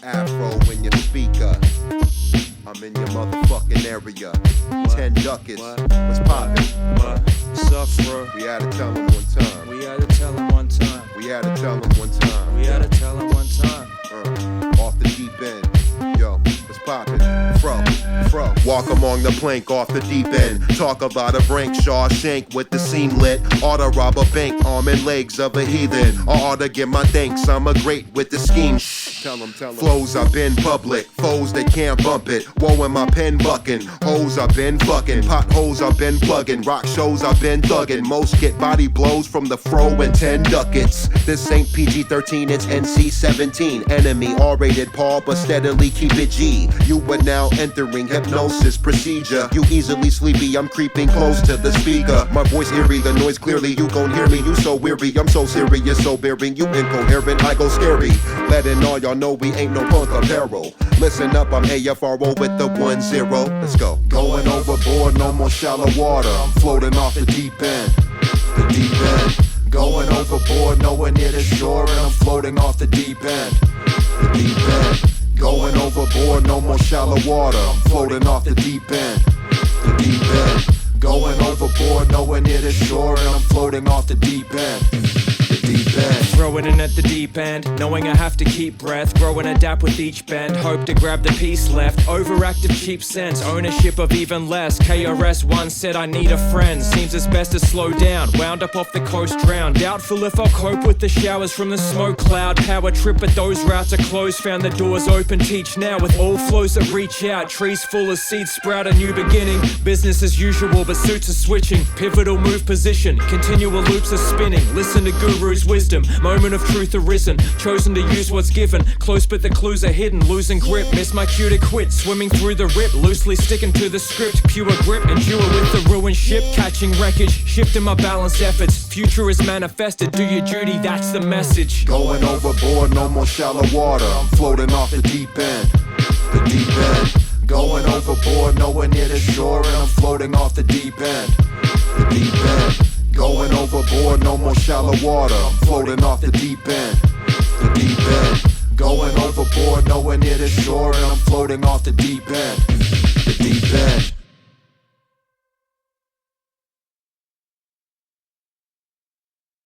Afro in your speaker. I'm in your motherfucking area. 10 Duckets. What's poppin'? What's up, bro? We had to tell him one time. We had to tell him one time. We had to tell him one time. We had to tell him one time. Off the deep end. Yo, what's poppin'? Fro. Walk along the plank off the deep end. Talk about a brink, Shawshank with the scene lit. Ought to rob a bank, arm and legs of a heathen. I ought to give my thanks, I'm a great with the scheme. Tell him. Flows, I've been public. Foes, they can't bump it. Woe in my pen bucking. Hoes, I've been fucking. Potholes, I've been plugging. Rock shows, I've been thugging. Most get body blows from the fro and 10 ducats. This ain't PG-13, it's NC-17. Enemy, R-rated Paul, but steadily keep it G. You are now entering hypnosis procedure. You easily sleepy, I'm creeping close to the speaker. My voice eerie, the noise clearly. You gon' hear me, you so weary. I'm so serious, so bearing. You incoherent, I go scary. Letting all y'all know we ain't no punk apparel. Listen up, I'm A-F-R-O with the 1-0. Let's go. Going overboard, no more shallow water. I'm floating off the deep end. The deep end. Going overboard, nowhere near the shore, and I'm floating off the deep end. The deep end. Going overboard, no more shallow water. I'm floating off the deep end. The deep end. Going overboard, nowhere near the shore, and I'm floating off the deep end. The deep end. Throwing in at the deep end, knowing I have to keep breath. Grow and adapt with each bend, hope to grab the piece left. Overactive cheap sense, ownership of even less. KRS once said I need a friend. Seems it's best to slow down, wound up off the coast drowned. Doubtful if I'll cope with the showers from the smoke cloud. Power trip but those routes are closed. Found the doors open, teach now with all flows that reach out. Trees full of seeds sprout a new beginning. Business as usual but suits are switching. Pivotal move position, continual loops are spinning. Listen to guru's wisdom, moment of truth arisen. Chosen to use what's given, close but the clues are hidden. Losing grip, miss my cue to quit. Swimming through the rip, loosely sticking to the script. Pure grip, endure with the ruined ship. Catching wreckage, shifting my balanced efforts. Future is manifested, do your duty, that's the message. Going overboard, no more shallow water. I'm floating off the deep end. The deep end. Going overboard, nowhere near the shore, and I'm floating off the deep end. The deep end. Going overboard, no more shallow water. I'm floating off the deep end. The deep end. Going overboard, nowhere near the shore, and I'm floating off the deep end. The deep end.